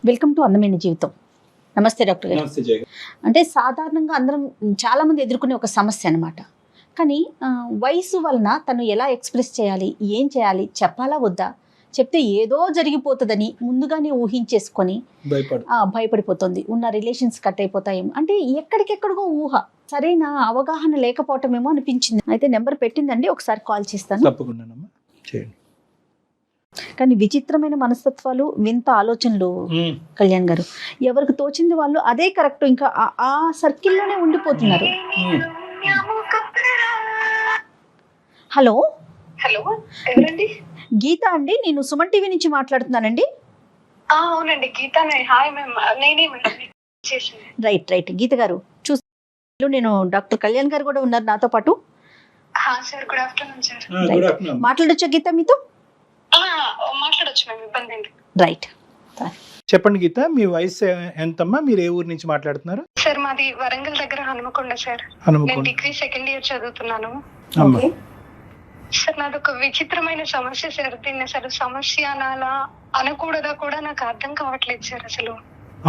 Welcome to అందమైన జీవితం. నమస్తే డాక్టర్ గారు. నమస్తే జయ. అంటే సాధారణంగా అందరం చాలా మంది ఎదుర్కొనే ఒక సమస్య అనమాట. కానీ వయసు వలన తను ఎలా ఎక్స్ప్రెస్ చేయాలి, ఏం చేయాలి, చెప్పాలా వద్దా, చెప్తే ఏదో జరిగిపోతుందని ముందుగానే ఊహించేసుకొని భయపడిపోతుంది. ఉన్న రిలేషన్స్ కట్ అయిపోతాయేమో, అంటే ఎక్కడికెక్కడికో ఊహ, సరైన అవగాహన లేకపోవటమేమో అనిపించింది. అయితే నెంబర్ పెట్టిందండి, ఒకసారి కాల్ చేస్తాను. తప్పకుండా చేయండి. కానీ విచిత్రమైన మనస్తత్వాలు, వింత ఆలోచనలు కళ్యాణ్ గారు. ఎవరికి తోచింది వాళ్ళు అదే కరెక్ట్, ఇంకా ఆ సర్కిల్లోనే ఉండిపోతున్నారు. హలో హలో, ఎవరండి? గీత అండి, నేను సుమన్ టీవీ నుంచి మాట్లాడుతున్నానండి. అవునండి, గీతానే. హాయ్ మ్యామ్, నేనే మేడం. రైట్ గీత గారు, చూసి నేను డాక్టర్ కళ్యాణ్ గారు కూడా ఉన్నారు నాతో పాటు. Sir, good afternoon sir. మాట్లాడొచ్చా గీత మీతో? మాట్లాడొచ్చు మ్యామ్, ఇబ్బంది ఏంటి? రైట్, చెప్పండి గీత, మీ వయసు ఎంతమ్మా? మీరు ఏ ఊరు నుంచి మాట్లాడుతున్నారు? సార్, మాది వరంగల్ దగ్గర హనుమకొండ సార్. నేను డిగ్రీ సెకండ్ ఇయర్ చదువుతున్నాను. సార్, నాది ఒక విచిత్రమైన సమస్య సార్. దీన్ని అసలు సమస్య అనాలా అనకూడదా కూడా నాకు అర్థం కావట్లేదు సార్ అసలు.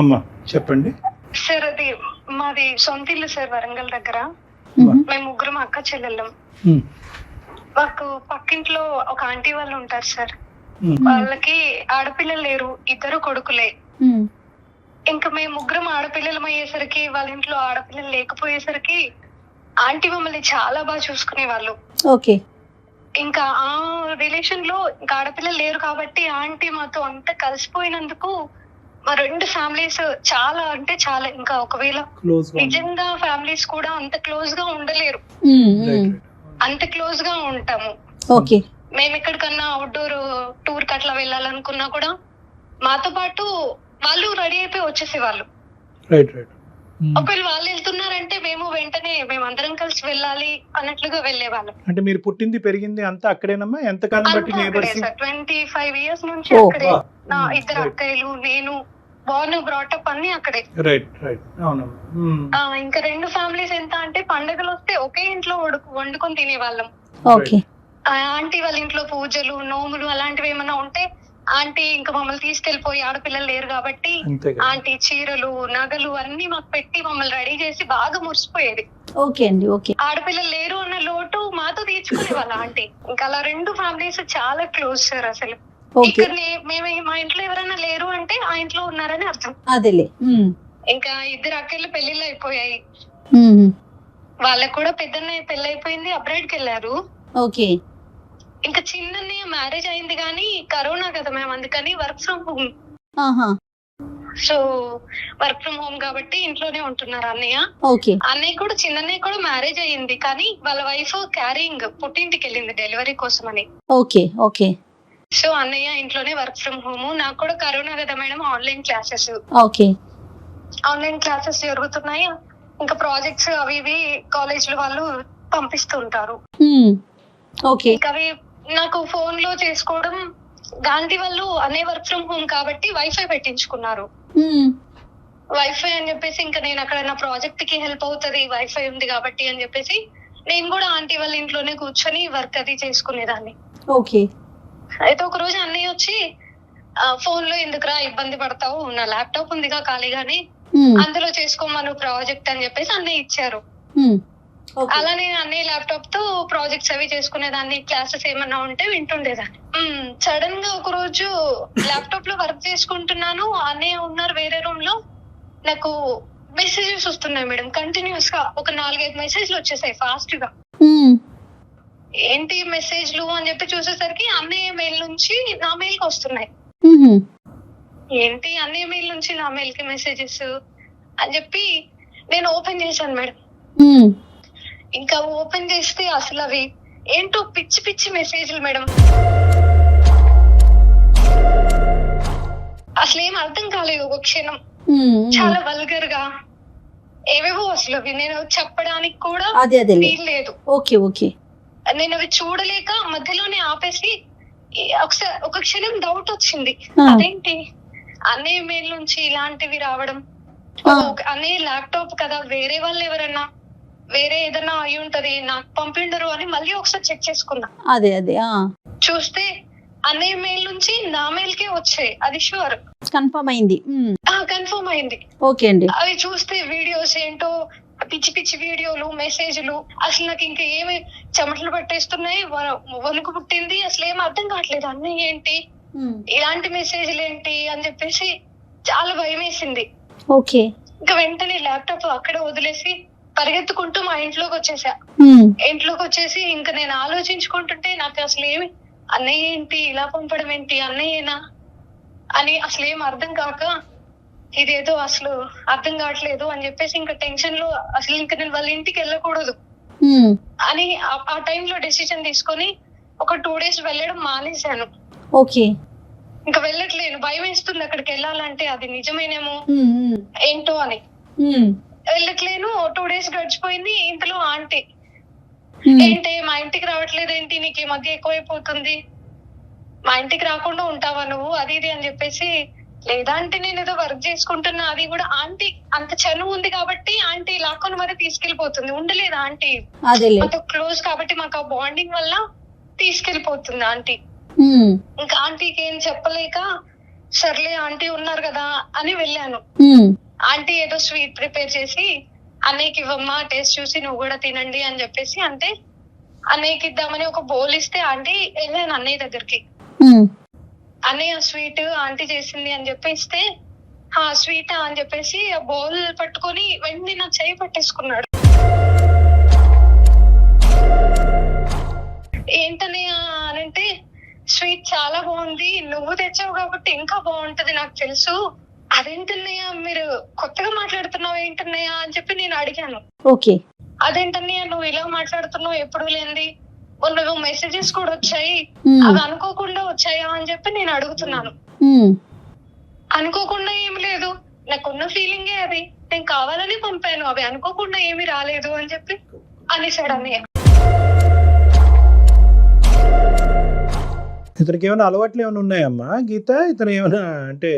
అమ్మా చెప్పండి సార్. అది మాది సొంత ఇల్లు సార్, వరంగల్ దగ్గర. మేము ముగ్గురం అక్క చెల్లెళ్ళం. మాకు పక్కింట్లో ఒక ఆంటీ వాళ్ళు ఉంటారు సార్. వాళ్ళకి ఆడపిల్లలు లేరు, ఇద్దరు కొడుకులే. ఇంకా మేము ముగ్గురం ఆడపిల్లలం అయ్యేసరికి, వాళ్ళ ఇంట్లో ఆడపిల్లలు లేకపోయేసరికి ఆంటీ మమ్మల్ని చాలా బాగా చూసుకునే వాళ్ళు. ఓకే. ఇంకా ఆ రిలేషన్ లో ఇంకా ఆడపిల్లలు లేరు కాబట్టి ఆంటీ మాతో అంతా కలిసిపోయినందుకు మా రెండు ఫ్యామిలీస్ చాలా అంటే చాలా, ఇంకా ఒకవేళ నిజంగా ఫ్యామిలీస్ కూడా అంత క్లోజ్ గా ఉండలేరు, అంత క్లోజ్ గా ఉంటాము. ఓకే. మేము ఎక్కడికన్నా అవుట్డోర్ టూర్ కి అట్లా వెళ్ళాలనుకున్నా కూడా మాతో పాటు వాళ్ళు రెడీ అయిపోయి వచ్చేసేవాళ్ళు. ఒకవేళ వాళ్ళు వెళ్తున్నారంటే మేము వెంటనే మేమందరం కలిసి వెళ్ళాలి అన్నట్లుగా వెళ్ళేవాళ్ళం. అంటే మీరు పుట్టింది పెరిగింది అంతా అక్కడేనమ్మా? ఎంత కాలం బట్టి నేబర్స్? 25 years నుంచి అక్కడే. నా ఇద్దరు అక్కయ్యలు, నేను బోర్న్ బ్రాటప్ అన్ని అక్కడే. ఇంకా రెండు ఫ్యామిలీస్ ఎంత అంటే పండుగలు వస్తే ఒకే ఇంట్లో వండుకొని తినేవాళ్ళం. ఓకే. ఆంటీ వాళ్ళ ఇంట్లో పూజలు, నోములు అలాంటివి ఏమైనా ఉంటే ఆంటీ ఇంకా మమ్మల్ని తీసుకెళ్లిపోయి, ఆడపిల్లలు లేరు కాబట్టి ఆంటీ చీరలు, నగలు అన్ని మాకు పెట్టి మమ్మల్ని రెడీ చేసి బాగా మురిసిపోయేది. ఓకే అండి. ఓకే. ఆడపిల్లలు లేరు అన్న లోటు మాతో తీర్చుకునే వాళ్ళ ఆంటీ. ఇంకా అలా రెండు ఫ్యామిలీస్ చాలా క్లోజ్ సార్ అసలు. ఇక్కడ మేము మా ఇంట్లో ఎవరైనా లేరు అంటే ఆ ఇంట్లో ఉన్నారని అర్థం. అదేలే. ఇంకా ఇద్దరు అక్కలు పెళ్లిళ్ళు అయిపోయాయి. వాళ్ళకు కూడా పెద్దన్నయ్య పెళ్లి అయిపోయింది, అబ్రాడ్ కి వెళ్ళారు. ఓకే. ఇంకా చిన్నన్నయ్య మ్యారేజ్ అయింది కానీ కరోనా కదా మేము, అందుకని work from home. So work from home కాబట్టి ఇంట్లోనే ఉంటున్నారు అన్నయ్య. ఓకే. అన్నయ్య కూడా, చిన్నన్నయ్య కూడా మ్యారేజ్ అయ్యింది కానీ వాళ్ళ వైఫ్ క్యారింగ్ పుట్టింటికి వెళ్ళింది డెలివరీ కోసం అని. ఓకే. ఓకే. సో అన్నయ్య ఇంట్లోనే వర్క్ ఫ్రమ్ హోమ్. నాకు కూడా కరోనా కదా madam, online classes. Okay. Online classes జరుగుతున్నాయి. ఇంకా ప్రాజెక్ట్స్ అవి ఇవి కాలేజ్ లో వాళ్ళు పంపిస్తుంటారు. ఓకే. ఇంకా అవి నాకు ఫోన్ లో చేసుకోవడం, గాంధీ వాళ్ళు అనే వర్క్ ఫ్రమ్ హోమ్ కాబట్టి వైఫై పెట్టించుకున్నారు. వైఫై అని చెప్పేసి ఇంకా నేను అక్కడ నా ప్రాజెక్ట్ కి హెల్ప్ అవుతుంది వైఫై ఉంది కాబట్టి అని చెప్పేసి నేను కూడా ఆంటీ వాళ్ళ ఇంట్లోనే కూర్చొని వర్క్ అది చేసుకునేదాన్ని. ఓకే. అయితే ఒక రోజు అన్నయ్య వచ్చి, ఫోన్ లో ఎందుకురా ఇబ్బంది పడతావు, నా ల్యాప్టాప్ ఉందిగా ఖాళీగానే, అందులో చేసుకోమను ప్రాజెక్ట్ అని చెప్పేసి అన్నయ్య ఇచ్చారు. అలా నేను అన్నయ్య ల్యాప్టాప్ తో ప్రాజెక్ట్స్ అవి చేసుకునేదాన్ని, క్లాసెస్ ఏమన్నా ఉంటే వింటుండేదాన్ని. సడన్ గా ఒక రోజు ల్యాప్టాప్ లో వర్క్ చేసుకుంటున్నాను, అన్నయ్య ఉన్నారు వేరే రూమ్ లో. నాకు మెసేజెస్ వస్తున్నాయి మేడం, కంటిన్యూస్ గా ఒక 4-5 మెసేజ్లు వచ్చేసాయి ఫాస్ట్ గా. ఏంటి మెసేజ్లు అని చెప్పి చూసేసరికి అన్నయ్య మెయిల్ నుంచి నా మెయిల్ కి వస్తున్నాయి. ఏంటి అన్నయ్య మెయిల్ నుంచి నా మెయిల్ కి మెసేజెస్ అని చెప్పి నేను ఓపెన్ చేశాను మేడం. ఇంకా ఓపెన్ చేస్తే అసలు అవి ఏంటో పిచ్చి పిచ్చి మెసేజ్లు మేడం. అసలు ఏం అర్థం కాలేదు ఒక క్షణం. చాలా వల్గర్ గా ఏవేవో అసలు అవి నేను చెప్పడానికి కూడా వీల్లేదు. ఓకే. ఓకే. నేను అవి చూడలేక మధ్యలోనే ఆపేసి ఒక క్షణం డౌట్ వచ్చింది, అదేంటి అన్నయ్య మెయిల్ నుంచి ఇలాంటివి రావడం, అన్నయ్య ల్యాప్టాప్ కదా, వేరే వాళ్ళు ఎవరన్నా వేరే ఏదన్నా అయి ఉంటది, నాకు పంపిండరు అని మళ్ళీ ఒకసారి చెక్ చేసుకున్నా. అదే చూస్తే అన్నయ్య మెయిల్ నుంచి నా మెయిల్ కే వచ్చాయి, అది షూర్ కన్ఫర్మ్ అయింది. కన్ఫర్మ్ అయింది. ఓకే అండి. అవి చూస్తే వీడియోస్ ఏంటో పిచ్చి పిచ్చి వీడియోలు, మెసేజ్లు, అసలు నాకు ఇంకా ఏమి చెమటలు పట్టేస్తున్నాయి, వణుకు పుట్టింది, అసలు ఏం అర్థం కావట్లేదు. అన్నయ్య ఏంటి ఇలాంటి మెసేజ్లు ఏంటి అని చెప్పేసి చాలా భయం వేసింది. ఓకే. ఇంకా వెంటనే ల్యాప్టాప్ అక్కడే వదిలేసి పరిగెత్తుకుంటూ మా ఇంట్లోకి వచ్చేసా. ఇంట్లోకి వచ్చేసి ఇంకా నేను ఆలోచించుకుంటుంటే నాకు అసలు ఏమి అన్నయ్య ఏంటి ఇలా పంపడం ఏంటి, అన్నయ్యేనా అని అసలు ఏం అర్థం కాక ఇదేదో అసలు అర్థం కావట్లేదు అని చెప్పేసి ఇంకా టెన్షన్ లో అసలు ఇంకా నేను వాళ్ళ ఇంటికి వెళ్ళకూడదు అని ఆ టైంలో డెసిషన్ తీసుకొని ఒక 2 days వెళ్ళడం మానేశాను. ఓకే. ఇంకా వెళ్ళట్లేను, భయం వేస్తుంది అక్కడికి వెళ్ళాలంటే అది నిజమేనేమో ఏంటో అని. వెళ్ళట్లేను. 2 days గడిచిపోయింది. ఇంతలో ఆంటీ ఏంటి మా ఇంటికి రావట్లేదు ఏంటి, నీకు ఈ మధ్య ఎక్కువైపోతుంది, మా ఇంటికి రాకుండా ఉంటావా నువ్వు, అది ఇది అని చెప్పేసి. లేదా అంటే నేను ఏదో వర్క్ చేసుకుంటున్నా, అది కూడా ఆంటీ అంత చనువు ఉంది కాబట్టి ఆంటీ లాక్కొని మరి తీసుకెళ్లిపోతుంది. ఉండలేదు ఆంటీ, మాతో క్లోజ్ కాబట్టి మాకు ఆ బాండింగ్ వల్ల తీసుకెళ్లిపోతుంది ఆంటీ. ఇంకా ఆంటీకి ఏం చెప్పలేక సర్లే ఆంటీ ఉన్నారు కదా అని వెళ్ళాను. ఆంటీ ఏదో స్వీట్ ప్రిపేర్ చేసి అన్నయ్యకి ఇవ్వమ్మా, టేస్ట్ చూసి నువ్వు కూడా తినండి అని చెప్పేసి అంటే అన్నయ్యకి ఇద్దామని ఒక బౌల్ ఇస్తే ఆంటీ వెళ్ళాను అన్నయ్య దగ్గరికి. అన్నయ్య స్వీట్ ఆంటీ చేసింది అని చెప్పేస్తే స్వీట్ అని చెప్పేసి ఆ బౌల్ పట్టుకొని వెంటనే నా చెయ్యి పట్టేసుకున్నాడు. ఏంటన్నయ్య అనంటే స్వీట్ చాలా బాగుంది, నువ్వు తెచ్చావు కాబట్టి ఇంకా బాగుంటది నాకు తెలుసు, అదేంటన్నయ్య మీరు కొత్తగా మాట్లాడుతున్నావు ఏంటన్నయ్య అని చెప్పి నేను అడిగాను. ఓకే. అదేంటన్నయ్య నువ్వు ఇలా మాట్లాడుతున్నావు, ఎప్పుడు లేంది, నువ్వు మెసేజెస్ కూడా వచ్చాయి, అవి అనుకోకుండా వచ్చాయా అని చెప్పి నేను అడుగుతున్నాను. అనుకోకుండా ఏమి లేదు, నాకున్న ఫీలింగే అది, నేను కావాలని పంపాను, అవి అనుకోకుండా ఏమి రాలేదు అని చెప్పి అనేసాడు అన్నయ్య. ఇతనికి ఏమైనా అలవాట్లు ఏమైనా ఉన్నాయమ్మా గీత? ఇతను ఏమైనా అంటే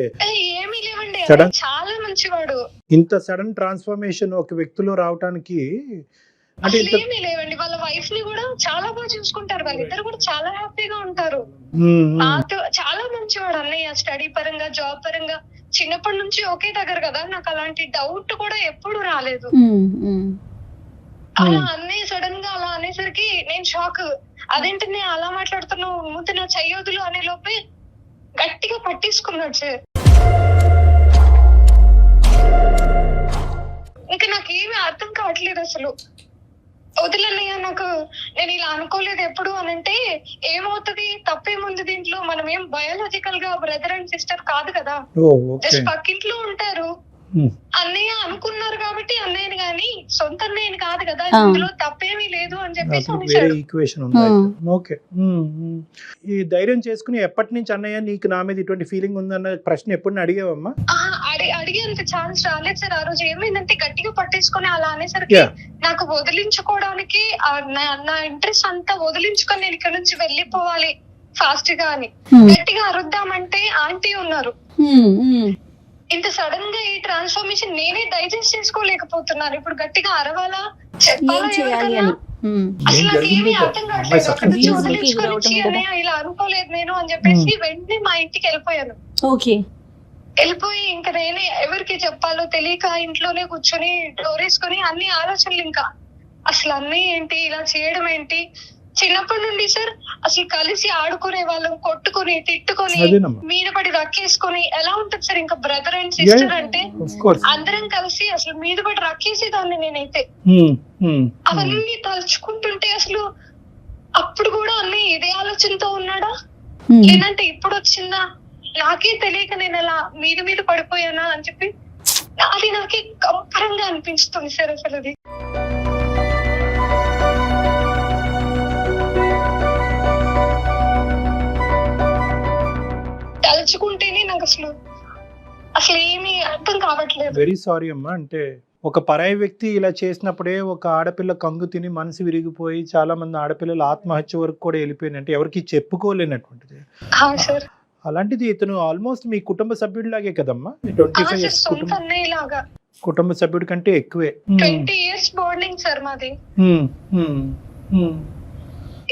ఏమీ లేవండి, చాలా మంచివాడు. ఇంత సడన్ ట్రాన్స్ఫర్మేషన్ ఒక వ్యక్తిలో రావడానికి అంటే ఏమీ లేవండి. వాళ్ళ వైఫ్ ని కూడా చాలా బాగా చూసుకుంటారు, వాళ్ళిద్దరు కూడా చాలా హ్యాపీగా ఉంటారు. నాతో చాలా మంచివాడు అన్నయ్య, స్టడీ పరంగా జాబ్ పరంగా చిన్నప్పటి నుంచి ఒకే దగ్గర కదా, నాకు అలాంటి డౌట్ కూడా ఎప్పుడు రాలేదు. అలా అన్నయ్య సడన్ గా అలా అనేసరికి నేను షాక్. అదేంటి నేను అలా మాట్లాడుతున్నావు, ముందు నా చెయ్యొదులు అనే లోపే గట్టిగా పట్టేసుకున్నాడు సార్. ఇంకా నాకేమీ అర్థం కావట్లేదు అసలు. వదిలన్నయ్య, నాకు నేను ఇలా అనుకోలేదు ఎప్పుడు అనంటే ఏమవుతుంది, తప్పేముంది దీంట్లో, మనం ఏం బయాలజికల్ గా బ్రదర్ అండ్ సిస్టర్ కాదు కదా, జస్ట్ పక్కింట్లో ఉంటారు. అన్నయ్య అనుకున్నారు కాబట్టి అన్నయ్యని గాని సొంత అన్నయ్యని కాదు కదా, ఇందులో తప్పేమీ లేదు అని చెప్పేసి ఈక్వేషన్ ఉంది. ఓకే. ఈ ధైర్యం చేసుకుని ఎప్పటి నుంచి అన్నయ్య నీకు నా మీద ఇటువంటి ఫీలింగ్ ఉందన్న ప్రశ్న ఎప్పుడు అడిగావమ్మా? అడిగేంత ఛాన్స్ రాలేదు సార్. ఆ రోజు ఏమైందంటే గట్టిగా పట్టేసుకొని అలా అనేసరికి నాకు వదిలించుకోవడానికి నా ఇంట్రెస్ట్ అంతా వదిలించుకొని నేను ఇక్కడ నుంచి వెళ్ళిపోవాలి ఫాస్ట్ గా అని గట్టిగా అరుద్దామంటే ఆంటీ ఉన్నారు. ఇంత సడన్ గా ఈ ట్రాన్స్ఫర్మేషన్ నేనే డైజెస్ట్ చేసుకోలేకపోతున్నాను. ఇప్పుడు గట్టిగా అరవాలా, చెప్పాలా, అసలు నాకు ఏమీ అర్థం కావట్లేదు. అక్కడ నుంచి వదిలించుకొని ఇలా అనుకోలేదు నేను అని చెప్పేసి వెంటనే మా ఇంటికి వెళ్ళిపోయాను. ఓకే. వెళ్ళిపోయి ఇంకా నేనే ఎవరికి చెప్పాలో తెలియక ఇంట్లోనే కూర్చొని డోర్ వేసుకొని అన్ని ఆలోచనలు, ఇంకా అసలు అన్నీ ఏంటి, ఇలా చేయడం ఏంటి. చిన్నప్పటి నుండి సార్ అసలు కలిసి ఆడుకునే వాళ్ళం, కొట్టుకుని తిట్టుకొని మీద పడి రక్కేసుకొని ఎలా ఉంటది సార్, ఇంకా బ్రదర్ అండ్ సిస్టర్ అంటే అందరం కలిసి అసలు మీద పడి రక్కేసేదాన్ని నేనైతే. అవన్నీ తలుచుకుంటుంటే అసలు అప్పుడు కూడా అన్నీ ఇదే ఆలోచనతో ఉన్నాడా లేదంటే ఇప్పుడు వచ్చిందా నాకే తెలియక నేను అలా మీద పడిపోయానా అని చెప్పి అది నాకే కంపరంగా అనిపిస్తుంది సార్. అసలు అది తలుచుకుంటేనే నాకు అసలు ఏమీ అర్థం కావట్లేదు. వెరీ సారీ అమ్మా. అంటే ఒక పరాయి వ్యక్తి ఇలా చేసినప్పుడే ఒక ఆడపిల్ల కంగు తిని మనసు విరిగిపోయి చాలా మంది ఆడపిల్లలు ఆత్మహత్య వరకు కూడా వెళ్ళిపోయింది, అంటే ఎవరికి చెప్పుకోలేనటువంటిది. అలాంటిది ఇతను ఆల్మోస్ట్ మీ కుటుంబ సభ్యుడిలాగే కదమ్మా. 25 years కుటుంబ సభ్యుడి కంటే ఎక్కువే. 20 years బాండింగ్ సార్ మాది.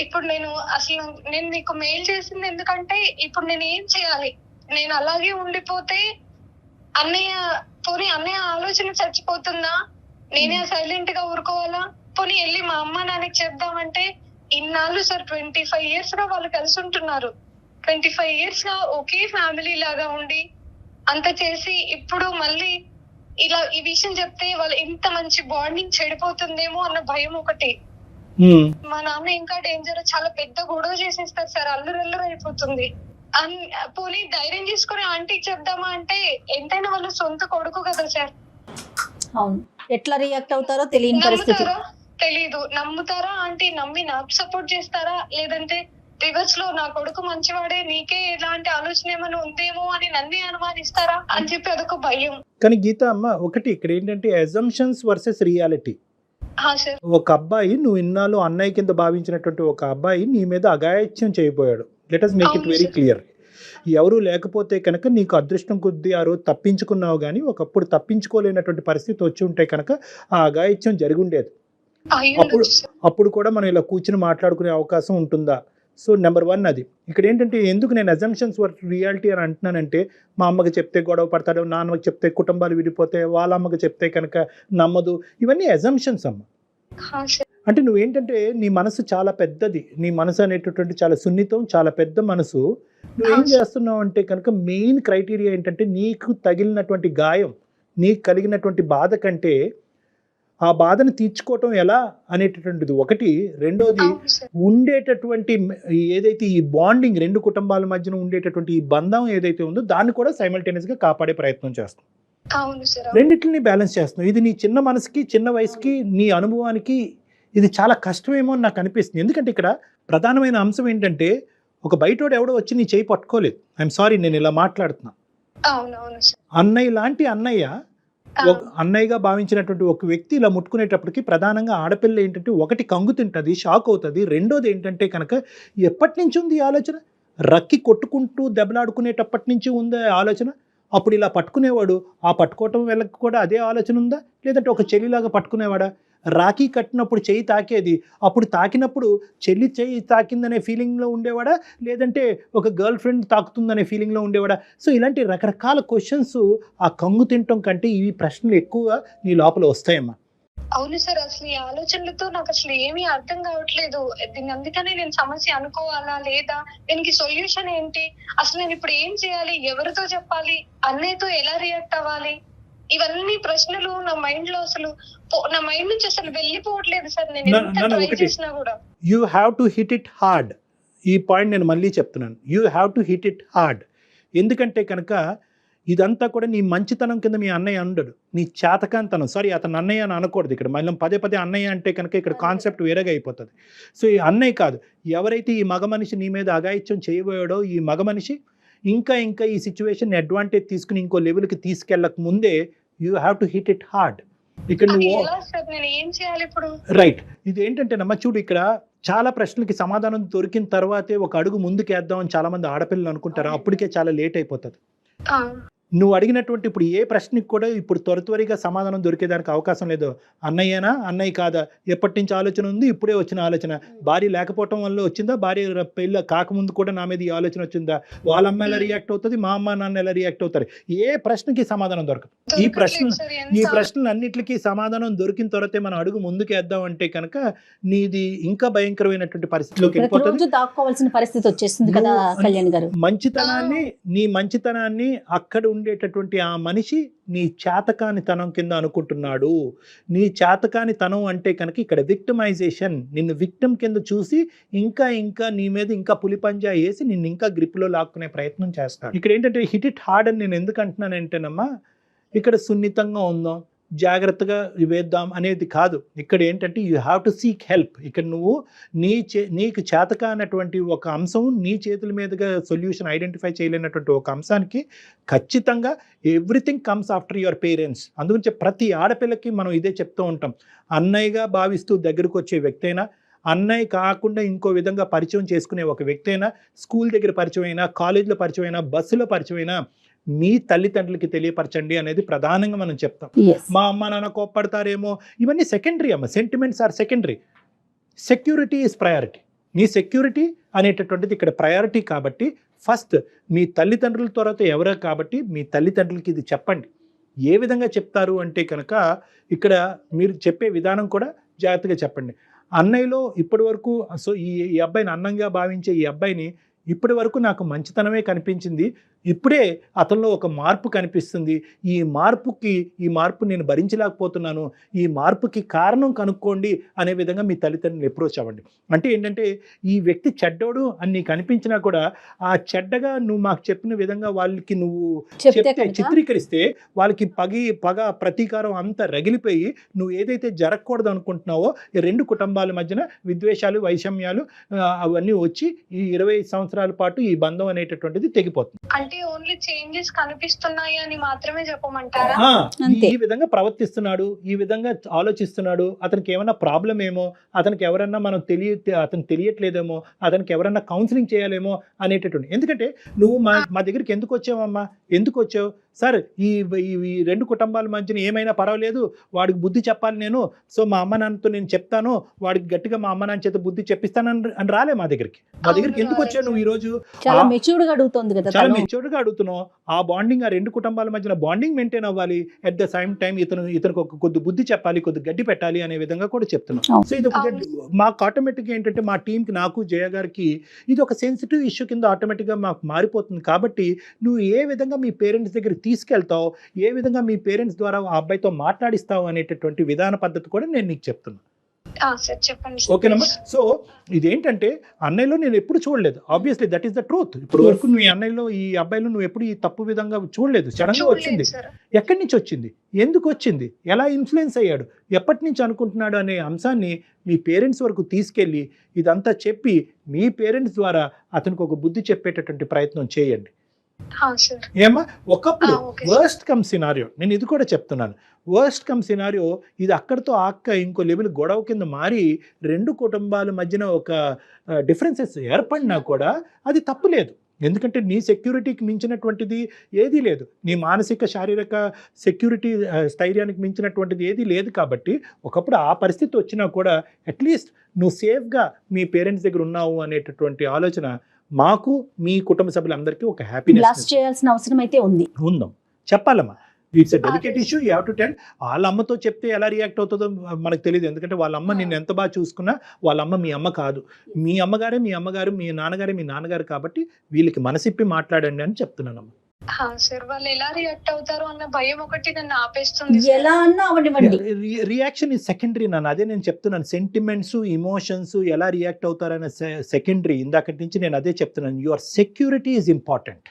ఇప్పుడు నేను అసలు నేను నీకు మెయిల్ చేసింది ఎందుకంటే ఇప్పుడు నేను ఏం చేయాలి? నేను అలాగే ఉండిపోతే అన్నయ్య ఆలోచన చచ్చిపోతుందా? నేనే సైలెంట్ గా ఊరుకోవాలా? పోనీ వెళ్ళి మా అమ్మ నాన్నకి చెప్దామంటే ఇన్నాళ్ళు సార్ 25 years గా వాళ్ళు కలిసి ఉంటున్నారు. 25 years గా ఒకే ఫ్యామిలీ లాగా ఉండి అంత చేసి ఇప్పుడు మళ్ళీ ఇలా ఈ విషయం చెప్తే వాళ్ళు ఇంత మంచి బాండింగ్ చెడిపోతుందేమో అన్న భయం ఒకటి. మా నాన్న ఇంకా డేంజర్, చాలా పెద్ద గొడవ చేసేస్తారు సార్, అల్లురల్లురు అయిపోతుంది. పోనీ ధైర్యం చేసుకుని ఆంటీకి చెప్దామా అంటే ఎంతైనా వాళ్ళ సొంత కొడుకు కదా సార్. అవును, ఎట్లా రియాక్ట్ అవుతారో తెలియని పరిస్థితి. తెలీదు. నమ్ముతారా ఆంటీ? నమ్మి నాకు సపోర్ట్ చేస్తారా? లేదంటే రివర్స్ లో నా కొడుకు మంచివాడే, నీకే ఎలాంటి ఆలోచన ఏమైనా ఉందేమో అని నన్నే అనుమానిస్తారా అని చెప్పి అదొక భయం. కానీ గీత అమ్మ, ఒకటి ఇక్కడ ఏంటంటే అజంప్షన్స్ వర్సెస్ రియాలిటీ. ఒక అబ్బాయి, నువ్వు ఇన్నాళ్ళు అన్నయ్య కింద భావించినటువంటి ఒక అబ్బాయి నీ మీద అఘాయిత్యం చేయబోయాడు. Let us make it very clear. ఎవరు లేకపోతే కనుక నీకు అదృష్టం కొద్దీ ఆ రోజు తప్పించుకున్నావు, కానీ ఒకప్పుడు తప్పించుకోలేనటువంటి పరిస్థితి వచ్చి ఉంటే కనుక ఆ అఘాయిత్యం జరిగి ఉండేది. అప్పుడు కూడా మనం ఇలా కూర్చుని మాట్లాడుకునే అవకాశం ఉంటుందా? సో నెంబర్ 1 అది. ఇక్కడ ఏంటంటే ఎందుకు నేను అజంప్షన్స్ వర్సెస్ రియాలిటీ అని అంటున్నానంటే, మా అమ్మకి చెప్తే గొడవ పడతాడు, నాన్నకి చెప్తే కుటుంబాలు విడిపోతే, వాళ్ళ అమ్మకి చెప్తే కనుక నమ్మదు, ఇవన్నీ అజంప్షన్స్ అమ్మ. అంటే నువ్వేంటంటే నీ మనసు చాలా పెద్దది, నీ మనసు అనేటటువంటి చాలా సున్నితం, చాలా పెద్ద మనసు. నువ్వేం చేస్తున్నావు అంటే కనుక మెయిన్ క్రైటీరియా ఏంటంటే నీకు తగిలినటువంటి గాయం, నీకు కలిగినటువంటి బాధ కంటే ఆ బాధను తీర్చుకోవటం ఎలా అనేటటువంటిది ఒకటి. రెండోది, ఉండేటటువంటి ఏదైతే ఈ బాండింగ్, రెండు కుటుంబాల మధ్యన ఉండేటటువంటి ఈ బంధం ఏదైతే ఉందో దాన్ని కూడా సైమల్టేనియస్గా కాపాడే ప్రయత్నం చేస్తాం. రెండిటిని బ్యాలెన్స్ చేస్తున్నాం. ఇది నీ చిన్న మనసుకి, చిన్న వయసుకి, నీ అనుభవానికి ఇది చాలా కష్టమేమో అని నాకు అనిపిస్తుంది. ఎందుకంటే ఇక్కడ ప్రధానమైన అంశం ఏంటంటే, ఒక బయటోడు ఎవడో వచ్చి నీ చేయి పట్టుకోలేదు. ఐఎమ్ సారీ, నేను ఇలా మాట్లాడుతున్నా. అన్నయ్య లాంటి అన్నయ్యగా భావించినటువంటి ఒక వ్యక్తి ఇలా ముట్టుకునేటప్పటికి ప్రధానంగా ఆడపిల్ల ఏంటంటే ఒకటి కంగు తింటుంది, షాక్ అవుతుంది. రెండోది ఏంటంటే కనుక ఎప్పటి నుంచి ఉంది ఈ ఆలోచన? రక్కి కొట్టుకుంటూ దెబ్బలాడుకునేటప్పటి నుంచి ఉందా ఆలోచన? అప్పుడు ఇలా పట్టుకునేవాడు, ఆ పట్టుకోవటం వెళ్ళకి కూడా అదే ఆలోచన ఉందా? లేదంటే ఒక చెల్లిలాగా పట్టుకునేవాడా? రాఖీ కట్టినప్పుడు చెయ్యి తాకేది, అప్పుడు తాకినప్పుడు చెల్లి చెయ్యి తాకిందనే ఫీలింగ్లో ఉండేవాడా? లేదంటే ఒక గర్ల్ ఫ్రెండ్ తాకుతుందనే ఫీలింగ్లో ఉండేవాడా? సో ఇలాంటి రకరకాల క్వశ్చన్స్ ఆ కంగు తినటం కంటే ఈ ప్రశ్నలు ఎక్కువగా నీ లోపల వస్తాయమ్మా. అవును సార్, అసలు ఈ ఆలోచనలతో నాకు అసలు ఏమీ అర్థం కావట్లేదు. దీన్ని అందుకనే నేను సమస్య అనుకోవాలా లేదా, దీనికి సొల్యూషన్ ఏంటి, అసలు నేను ఇప్పుడు ఏం చేయాలి, ఎవరితో చెప్పాలి, అన్నయ్యతో ఎలా రియాక్ట్ అవ్వాలి, ఇవన్నీ ప్రశ్నలు నా మైండ్ లో అసలు నా మైండ్ నుంచి అసలు వెళ్ళిపోవట్లేదు సార్. నేను ఎంత ట్రై చేసినా కూడా. You have to hit it hard. ఈ పాయింట్ నేను మళ్ళీ చెప్తున్నాను, you have to hit it hard. ఎందుకంటే కనుక ఇదంతా కూడా నీ మంచితనం కింద మీ అన్నయ్య ఉండడు, నీ చేతకాంతనం. సారీ, అతను అన్నయ్య అని అనకూడదు ఇక్కడ. మళ్ళీ పదే అన్నయ్య అంటే కనుక ఇక్కడ కాన్సెప్ట్ వేరేగా అయిపోతుంది. సో ఈ అన్నయ్య కాదు, ఎవరైతే ఈ మగ మనిషి నీ మీద అఘాయిత్యం చేయబోయాడో ఈ మగ మనిషి ఇంకా ఈ సిచ్యువేషన్ అడ్వాంటేజ్ తీసుకుని ఇంకో లెవెల్కి తీసుకెళ్ళక ముందే you have to hit it hard. ఇక్కడ రైట్. ఇది ఏంటంటే నమ్మ చూడు, ఇక్కడ చాలా ప్రశ్నలకి సమాధానం దొరికిన తర్వాతే ఒక అడుగు ముందుకేద్దామని చాలా మంది ఆడపిల్లలు అనుకుంటారు. అప్పటికే చాలా లేట్ అయిపోతుంది. నువ్వు అడిగినటువంటి ఇప్పుడు ఏ ప్రశ్నకి కూడా ఇప్పుడు త్వరగా సమాధానం దొరికేదానికి అవకాశం లేదు. అన్నయ్యనా, అన్నయ్య కాదా, ఎప్పటి నుంచి ఆలోచన ఉంది, ఇప్పుడే వచ్చిన ఆలోచన, భార్య లేకపోవటం వల్ల వచ్చిందా, భార్య పెళ్ళి కాకముందు కూడా నా మీద ఈ ఆలోచన వచ్చిందా, వాళ్ళ అమ్మ ఎలా రియాక్ట్ అవుతుంది, మా అమ్మ నాన్న ఎలా రియాక్ట్ అవుతారు, ఏ ప్రశ్నకి సమాధానం దొరకదు. ఈ ప్రశ్నలు అన్నిటికీ సమాధానం దొరికిన తర్వాతే మనం అడుగు ముందుకేద్దాం అంటే కనుక నీది ఇంకా భయంకరమైనటువంటి పరిస్థితిలోకి వెళ్ళిపోతుంది. దాక్కోవాల్సిన పరిస్థితి వచ్చేస్తుంది కదా కళ్యాణ్ గారు. నీ మంచితనాన్ని అక్కడ ఉండేటటువంటి ఆ మనిషి నీ చేతకానితనం కింద అనుకుంటున్నాడు. నీ చేతకానితనం అంటే కనుక ఇక్కడ విక్టిమైజేషన్, నిన్ను విక్టిమ్ కింద చూసి ఇంకా నీ మీద ఇంకా పులిపంజా వేసి నిన్ను ఇంకా గ్రిప్లో లాక్కునే ప్రయత్నం చేస్తాడు. ఇక్కడ ఏంటంటే హిట్ ఇట్ హార్డ్ అని నేను ఎందుకు అంటున్నానంటేనమ్మా, ఇక్కడ సున్నితంగా ఉందాం, జాగ్రత్తగా వేద్దాం అనేది కాదు. ఇక్కడ ఏంటంటే you have to seek help. ఇక్కడ నువ్వు నీకు చేతకానటువంటి ఒక అంశం, నీ చేతుల మీదుగా సొల్యూషన్ ఐడెంటిఫై చేయలేనటువంటి ఒక అంశానికి ఖచ్చితంగా everything comes after your parents. అందుగురించి ప్రతి ఆడపిల్లకి మనం ఇదే చెప్తూ ఉంటాం. అన్నయ్యగా భావిస్తూ దగ్గరకు వచ్చే వ్యక్తి అయినా, అన్నయ్య కాకుండా ఇంకో విధంగా పరిచయం చేసుకునే ఒక వ్యక్తి అయినా, స్కూల్ దగ్గర పరిచయం అయినా, కాలేజీలో పరిచయం అయినా, బస్సులో పరిచయం అయినా, మీ తల్లిదండ్రులకి తెలియపరచండి అనేది ప్రధానంగా మనం చెప్తాం. మా అమ్మ నాన్న కోప్పడతారేమో, ఇవన్నీ సెకండరీ అమ్మ. Sentiments are secondary. Security is priority. నీ సెక్యూరిటీ అనేటటువంటిది ఇక్కడ ప్రయారిటీ కాబట్టి ఫస్ట్ మీ తల్లిదండ్రుల తర్వాత ఎవరో కాబట్టి మీ తల్లిదండ్రులకి ఇది చెప్పండి. ఏ విధంగా చెప్తారు అంటే కనుక ఇక్కడ మీరు చెప్పే విధానం కూడా జాగ్రత్తగా చెప్పండి. అన్నయ్యలో ఇప్పటి వరకు సో ఈ అబ్బాయిని అన్నంగా భావించే ఈ అబ్బాయిని ఇప్పటి వరకు నాకు మంచితనమే కనిపించింది, ఇప్పుడే అతనిలో ఒక మార్పు కనిపిస్తుంది, ఈ మార్పు నేను భరించలేకపోతున్నాను, ఈ మార్పుకి కారణం కనుక్కోండి అనే విధంగా మీ తల్లిదండ్రులు అప్రోచ్ అవ్వండి. అంటే ఏంటంటే ఈ వ్యక్తి చెడ్డోడు అని నీకు అనిపించినా కూడా ఆ చెడ్డగా నువ్వు మాకు చెప్పిన విధంగా వాళ్ళకి నువ్వు చెప్తే చిత్రీకరిస్తే వాళ్ళకి పగ ప్రతీకారం అంతా రగిలిపోయి నువ్వు ఏదైతే జరగకూడదు అనుకుంటున్నావో ఈ రెండు కుటుంబాల మధ్యన విద్వేషాలు వైషమ్యాలు అవన్నీ వచ్చి ఈ 20 సంవత్సరాల పాటు ఈ బంధం అనేటటువంటిది తెగిపోతుంది. అంటే ఓన్లీ చేంజెస్ కనిపిస్తున్నాయి అని మాత్రమే చెప్పమంటారా? ఈ విధంగా ప్రవర్తిస్తున్నాడు, ఈ విధంగా ఆలోచిస్తున్నాడు, అతనికి ఏమైనా ప్రాబ్లం ఏమో, అతనికి ఎవరన్నా అతను తెలియట్లేదేమో, అతనికి ఎవరన్నా కౌన్సిలింగ్ చేయాలేమో అనేటటువంటి. ఎందుకంటే నువ్వు మా దగ్గరికి ఎందుకు వచ్చావమ్మా, ఎందుకు వచ్చావు సార్, ఈ రెండు కుటుంబాల మధ్యన ఏమైనా పర్వాలేదు, వాడికి బుద్ధి చెప్పాలి నేను, సో మా అమ్మ నాన్నతో నేను చెప్తాను, వాడికి గట్టిగా మా అమ్మ నాన్న చేత బుద్ధి చెప్పిస్తాను అని రాలే మా దగ్గరికి ఎందుకు వచ్చావు నువ్వు? ఈ రోజు చాలా మెచ్యూర్డ్ గా అడుగుతుంది కదా, చాలా మెచ్యూర్డ్ గా అడుగుతున్నావు. ఆ బాండింగ్, ఆ రెండు కుటుంబాల మధ్యన బాండింగ్ మెయింటైన్ అవ్వాలి. అట్ ద సేమ్ టైం ఇతనికి ఒక కొద్ది బుద్ధి చెప్పాలి, కొద్ది గడ్డి పెట్టాలి అనే విధంగా కూడా చెప్తున్నాం. సో ఇది ఒక మాకు ఆటోమేటిక్గా ఏంటంటే మా టీంకి, నాకు జయ గారికి ఇది ఒక సెన్సిటివ్ ఇష్యూ కింద ఆటోమేటిక్గా మాకు మారిపోతుంది. కాబట్టి నువ్వు ఏ విధంగా మీ పేరెంట్స్ దగ్గరికి తీసుకెళ్తావు, ఏ విధంగా మీ పేరెంట్స్ ద్వారా ఆ అబ్బాయితో మాట్లాడిస్తావు అనేటటువంటి విధాన పద్ధతి కూడా నేను నీకు చెప్తున్నా. ఓకేనమ్మా? సో ఇదేంటంటే అన్నయ్యలో నేను ఎప్పుడు చూడలేదు. Obviously that is the truth. ఇప్పుడు వరకు నువ్వు ఈ అన్నయ్యలో, ఈ అబ్బాయిలో నువ్వు ఎప్పుడు ఈ తప్పు విధంగా చూడలేదు. సడన్ గా వచ్చింది. ఎక్కడి నుంచి వచ్చింది, ఎందుకు వచ్చింది, ఎలా ఇన్ఫ్లుయెన్స్ అయ్యాడు, ఎప్పటి నుంచి అనుకుంటున్నాడు అనే అంశాన్ని మీ పేరెంట్స్ వరకు తీసుకెళ్ళి ఇదంతా చెప్పి మీ పేరెంట్స్ ద్వారా అతనికి ఒక బుద్ధి చెప్పేటటువంటి ప్రయత్నం చేయండి. ఏమా ఒకప్పుడు వర్స్ట్ కమ్ సినారియో, నేను ఇది కూడా చెప్తున్నాను, వర్స్ట్ కమ్ సినారియో ఇది అక్కడితో ఇంకో లెవెల్ గొడవ కింద మారి రెండు కుటుంబాల మధ్యన ఒక డిఫరెన్సెస్ ఏర్పడినా కూడా అది తప్పు లేదు. ఎందుకంటే నీ సెక్యూరిటీకి మించినటువంటిది ఏదీ లేదు, నీ మానసిక శారీరక సెక్యూరిటీ స్థైర్యానికి మించినటువంటిది ఏదీ లేదు. కాబట్టి ఒకప్పుడు ఆ పరిస్థితి వచ్చినా కూడా అట్లీస్ట్ నువ్వు సేఫ్గా మీ పేరెంట్స్ దగ్గర ఉన్నావు అనేటటువంటి ఆలోచన మాకు, మీ కుటుంబ సభ్యులందరికీ ఒక హ్యాపీనెస్ చేయాల్సిన అవసరం అయితే ఉందాం చెప్పాలమ్మా. It's a delicate issue, you have to tell. వాళ్ళ అమ్మతో చెప్తే ఎలా రియాక్ట్ అవుతుందో మనకు తెలియదు. ఎందుకంటే వాళ్ళ అమ్మ నిన్ను ఎంత బాగా చూసుకున్నా వాళ్ళ అమ్మ మీ అమ్మ కాదు, మీ అమ్మగారే మీ అమ్మగారు, మీ నాన్నగారే మీ నాన్నగారు. కాబట్టి వీళ్ళకి మనసిప్పి మాట్లాడండి అని చెప్తున్నానమ్మా. సార్ వాళ్ళు ఎలా రియాక్ట్ అవుతారు అన్న భయం ఒకటి నన్ను ఆపేస్తుంది. ఎలా అన్నా రియాక్షన్ ఇస్ సెకండరీ నాన్న, అదే నేను చెప్తున్నాను. సెంటిమెంట్స్, ఇమోషన్స్ ఎలా రియాక్ట్ అవుతారనే సెకండరీ. ఇందాకటి నుంచి నేను అదే చెప్తున్నాను. Your security is important.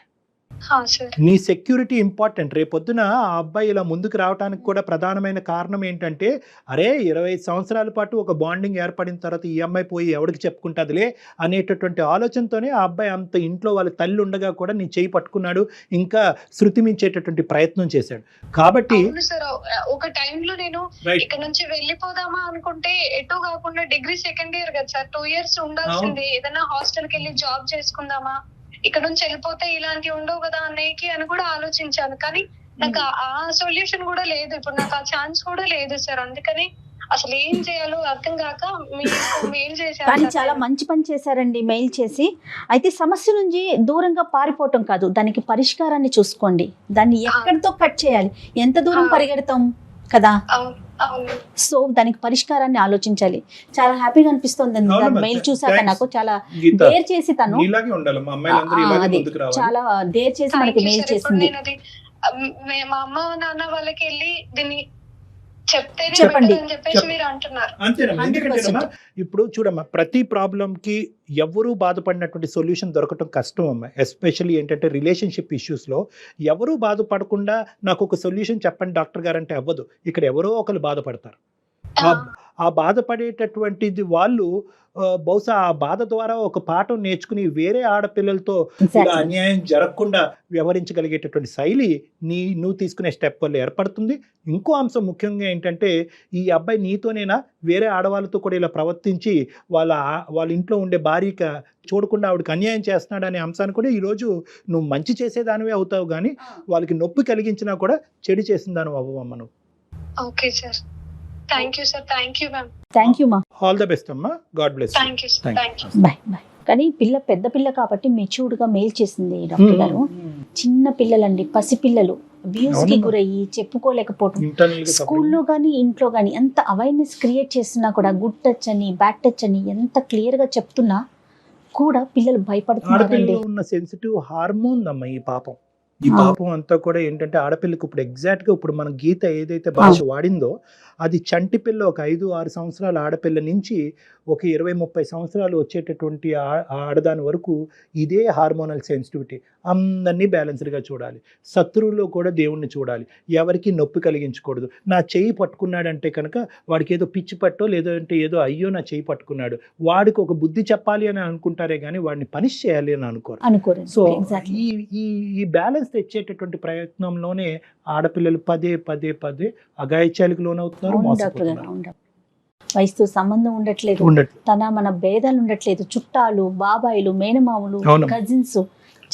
నీ సెక్యూరిటీ ఇంపార్టెంట్. రేపొద్దున ఆ అబ్బాయి ఇలా ముందుకు రావడానికి కూడా ప్రధానమైన కారణం ఏంటంటే, అరే 25 సంవత్సరాల పాటు ఒక బాండింగ్ ఏర్పడిన తర్వాత ఈ అమ్మాయి పోయి ఎవరికి చెప్పుకుంటుందిలే అనేటటువంటి ఆలోచనతోనే ఆ అబ్బాయి అంత ఇంట్లో వాళ్ళ తల్లి ఉండగా కూడా నీ చేయి పట్టుకున్నాడు, ఇంకా శృతి మించేటటువంటి ప్రయత్నం చేశాడు. కాబట్టి ఒక టైంలో నేను ఇక్కడ నుంచి వెళ్ళిపోదామా అనుకుంటే ఎటో కాకుండా డిగ్రీ సెకండ్ ఇయర్ కదా సార్, 2 years ఉండాల్సింది, ఏదైనా హాస్టల్కి వెళ్ళి జాబ్ చేసుకుందామా, ఇక్కడ నుంచి వెళ్ళిపోతే ఇలాంటివి ఉండవు కదా అన్నయ్యకి అని కూడా ఆలోచించాను. కానీ నాకు ఆ సొల్యూషన్ కూడా లేదు, ఇప్పుడు నాకు ఆ ఛాన్స్ కూడా లేదు సార్. అందుకని అసలు ఏం చేయాలో అర్థం కాక మెయిల్ చేశాను. కానీ చాలా మంచి పని చేశారండి మెయిల్ చేసి. అయితే సమస్య నుంచి దూరంగా పారిపోవటం కాదు, దానికి పరిష్కారాన్ని చూసుకోండి. దాన్ని ఎక్కడితో కట్ చేయాలి, ఎంత దూరం పరిగెడతాం కదా, సో దానికి పరిష్కారాన్ని ఆలోచించాలి. చాలా హ్యాపీగా అనిపిస్తుంది మెయిల్ చూసాక. నాకు చాలా డేర్ చేసి తను చాలా డేర్ చేసి మనకి మెయిల్ చేసింది. మా అమ్మ నాన్న వాళ్ళకి వెళ్ళి దీన్ని చెప్పండి అంతేనమ్మా. ఇప్పుడు చూడమ్మా, ప్రతి ప్రాబ్లంకి ఎవరు బాధపడినటువంటి సొల్యూషన్ దొరకటం కష్టం అమ్మా. ఎస్పెషల్లీ ఏంటంటే రిలేషన్షిప్ ఇష్యూస్లో ఎవరు బాధపడకుండా నాకు ఒక సొల్యూషన్ చెప్పండి డాక్టర్ గారు అంటే అవ్వదు. ఇక్కడ ఎవరో ఒకరు బాధపడతారు. ఆ బాధపడేటటువంటిది వాళ్ళు బహుశా ఆ బాధ ద్వారా ఒక పాఠం నేర్చుకుని వేరే ఆడపిల్లలతో ఇలా అన్యాయం జరగకుండా వ్యవహరించగలిగేటటువంటి శైలి నువ్వు తీసుకునే స్టెప్ వల్ల ఏర్పడుతుంది. ఇంకో అంశం ముఖ్యంగా ఏంటంటే, ఈ అబ్బాయి నీతోనేనా వేరే ఆడవాళ్ళతో కూడా ఇలా ప్రవర్తించి వాళ్ళ ఇంట్లో ఉండే భార్యకి చూడకుండా ఆవిడకి అన్యాయం చేస్తున్నాడు అనే అంశాన్ని కూడా ఈరోజు నువ్వు మంచి చేసేదానివే అవుతావు, కానీ వాళ్ళకి నొప్పి కలిగించినా కూడా చెడు చేసిన దాని అవ్వమ్మ నువ్వు. Okay sir. Thank you sir, thank you ma'am, thank you మా. ఆల్ ద బెస్ట్ అమ్మా, God bless. Thank you sir, Thank you. Thank you. Bye bye. కానీ పెద్ద పిల్ల కాబట్టి మెచ్యూర్డ్ గా మెయిల్ చేసింది డాక్టర్ గారు. చిన్న పిల్లలండి, పసిపిల్లలు అబ్యూస్ కి అవునమ్మా. గురయ్యి చెప్పుకోలేకపోవడం, ఇంటర్నల్ గా స్కూల్లో కానీ ఇంట్లో కానీ ఎంత అవేర్నెస్ క్రియేట్ చేస్తున్నా కూడా గుడ్ టచ్ అని బ్యాడ్ టచ్ అని ఎంత క్లియర్ గా చెప్తున్నా కూడా పిల్లలు భయపడుతున్నారండి. ఆడపిల్లలో ఉన్న సెన్సిటివ్ హార్మోన్ అమ్మ ఈ పాపం. ఈ పాపం అంతా కూడా ఏంటంటే ఆడపిల్లకి ఇప్పుడు ఎగ్జాక్ట్ గా ఇప్పుడు మన గీత ఏదైతే భాష వాడిందో అది చంటి పిల్ల ఒక 5-6 సంవత్సరాల ఆడపిల్ల నుంచి ఒక 20-30 సంవత్సరాలు వచ్చేటటువంటి ఆడదాని వరకు ఇదే హార్మోనల్ సెన్సిటివిటీ. అందరినీ బ్యాలెన్స్డ్గా చూడాలి, శత్రువులో కూడా దేవుణ్ణి చూడాలి, ఎవరికి నొప్పి కలిగించకూడదు. నా చెయ్యి పట్టుకున్నాడంటే కనుక వాడికి ఏదో పిచ్చి పట్టో లేదంటే ఏదో అయ్యో నా చెయ్యి పట్టుకున్నాడు వాడికి ఒక బుద్ధి చెప్పాలి అని అనుకుంటారే కానీ వాడిని పనిష్ చేయాలి అని అనుకోరు. సో ఈ బ్యాలెన్స్ తెచ్చేటటువంటి ప్రయత్నంలోనే ఆడపిల్లలు పదే పదే పదే అఘాయిత్యాలకు లోనవుతున్నారు, మోసపోతున్నారు. వయసుతో సంబంధం ఉండట్లేదు, తన మన భేదాలు ఉండట్లేదు, చుట్టాలు, బాబాయిలు, మేనమామలు, కజిన్స్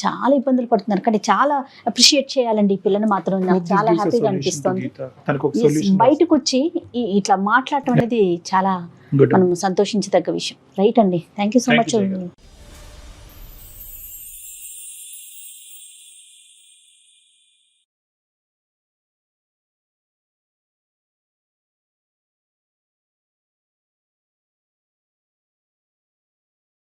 చాలా ఇబ్బందులు పడుతున్నారు. కానీ చాలా అప్రిషియేట్ చేయాలండి ఈ పిల్లని మాత్రం. నాకు చాలా హ్యాపీగా అనిపిస్తుంది. బయటకు వచ్చి ఇట్లా మాట్లాడటం అనేది చాలా మనం సంతోషించదగ్గ విషయం. రైట్ అండి, థ్యాంక్ యూ సో మచ్.